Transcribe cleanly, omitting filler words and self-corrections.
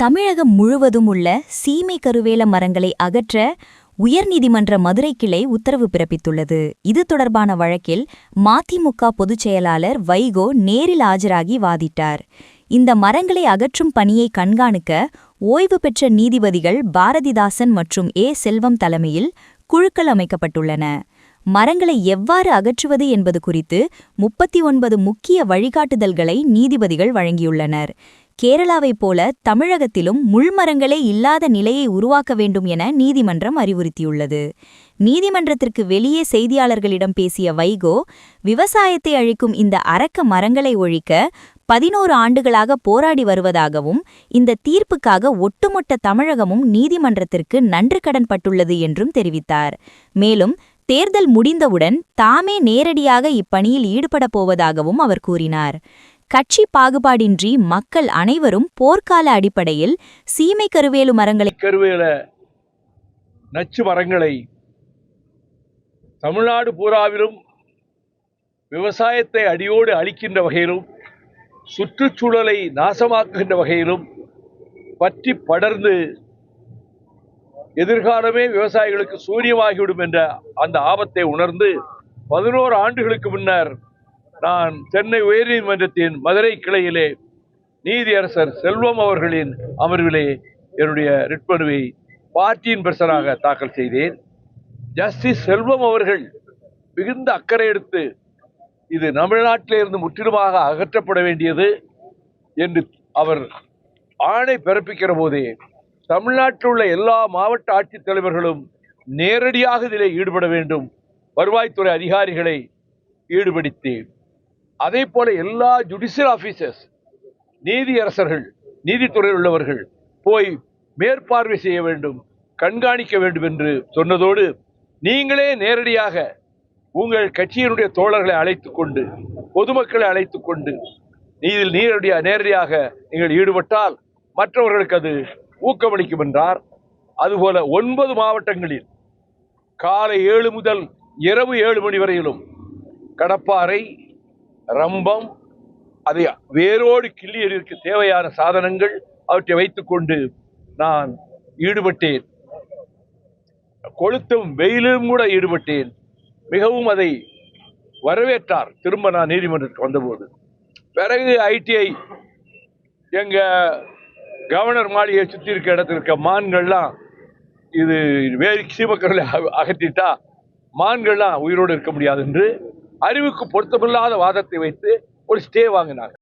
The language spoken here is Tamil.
தமிழகம் முழுவதும் உள்ள சீமை கருவேல மரங்களை அகற்ற உயர்நீதிமன்ற மதுரை கிளை உத்தரவு பிறப்பித்துள்ளது. இது தொடர்பான வழக்கில் மதிமுக பொதுச் செயலாளர் வைகோ நேரில் ஆஜராகி வாதிட்டார். இந்த மரங்களை அகற்றும் பணியை கண்காணிக்க ஓய்வு பெற்ற நீதிபதிகள் பாரதிதாசன் மற்றும் செல்வம் தலைமையில் குழுக்கள் அமைக்கப்பட்டுள்ளன. மரங்களை எவ்வாறு அகற்றுவது என்பது குறித்து 39 முக்கிய வழிகாட்டுதல்களை நீதிபதிகள் வழங்கியுள்ளனர். கேரளாவைப் போல தமிழகத்திலும் முள்மரங்களே இல்லாத நிலையை உருவாக்க வேண்டும் என நீதிமன்றம் அறிவுறுத்தியுள்ளது. நீதிமன்றத்திற்கு வெளியே செய்தியாளர்களிடம் பேசிய வைகோ, விவசாயத்தை அழிக்கும் இந்த அரக்க மரங்களை ஒழிக்க 11 ஆண்டுகளாக போராடி வருவதாகவும், இந்த தீர்ப்புக்காக ஒட்டுமொத்த தமிழகமும் நீதிமன்றத்திற்கு நன்றி கடன் பட்டுள்ளது என்றும் தெரிவித்தார். மேலும் தேர்தல் முடிந்தவுடன் தாமே நேரடியாக இப்பணியில் ஈடுபடப் போவதாகவும் அவர் கூறினார். கட்சி பாகுபாடின்றி மக்கள் அனைவரும் போர்க்கால அடிப்படையில் சீமை கருவேல நச்சு மரங்களை தமிழ்நாடு பூராவிலும் விவசாயத்தை அடியோடு அழிக்கின்ற வகையிலும் சுற்றுச்சூழலை நாசமாக்குகின்ற வகையிலும் பற்றி படர்ந்து எதிர்காலமே விவசாயிகளுக்கு சூரியமாகிவிடும் என்ற அந்த ஆபத்தை உணர்ந்து 11 ஆண்டுகளுக்கு முன்னர் நான் சென்னை உயர்நீதிமன்றத்தின் மதுரை கிளையிலே நீதியரசர் செல்வம் அவர்களின் அமர்விலே என்னுடைய ரிட் மனுவை பார்ட்டியின் பிரசராக தாக்கல் செய்தேன். ஜஸ்டிஸ் செல்வம் அவர்கள் மிகுந்த அக்கறை எடுத்து இது தமிழ்நாட்டிலிருந்து முற்றிலுமாக அகற்றப்பட வேண்டியது என்று அவர் ஆணை பிறப்பிக்கிற போதே தமிழ்நாட்டில் உள்ள எல்லா மாவட்ட ஆட்சித்தலைவர்களும் நேரடியாக இதிலே ஈடுபட வேண்டும், வருவாய்த்துறை அதிகாரிகளை ஈடுபடுத்தேன். அதே போல எல்லா ஜுடிஷியல் ஆபீசர்ஸ், நீதியரசர்கள், நீதித்துறையில் உள்ளவர்கள் போய் மேற்பார்வை செய்ய வேண்டும், கண்காணிக்க வேண்டும் என்று சொன்னதோடு, நீங்களே நேரடியாக உங்கள் கட்சியினுடைய தோழர்களை அழைத்துக் கொண்டு, பொதுமக்களை அழைத்துக் கொண்டு இதில் நேரடியாக நீங்கள் ஈடுபட்டால் மற்றவர்களுக்கு அது ஊக்கமளிக்கும் என்றார். அதுபோல 9 மாவட்டங்களில் காலை 7 முதல் இரவு 7 மணி வரையிலும் கடப்பாறை, ரம்பம், அதை வேரோடு கிள்ளி எறிவதற்கு தேவையான சாதனங்கள் அவற்றை வைத்துக் கொண்டு நான் ஈடுபட்டேன். கொளுத்தும் வெயிலும் கூட ஈடுபட்டேன். மிகவும் அதை வரவேற்றார். திரும்ப நான் நீதிமன்றத்துக்கு வந்தபோது பிறகு ITI எங்க கவர்னர் மாளிகையை சுற்றி இருக்க இடத்துல இருக்க மான்கள்லாம் இது வேறு சீமக்கர்களை அகற்றிட்டா மான்கள்லாம் உயிரோடு இருக்க முடியாது என்று அறிவுக்கு பொருத்தமில்லாத வாதத்தை வைத்து ஒரு ஸ்டே வாங்கினாங்க.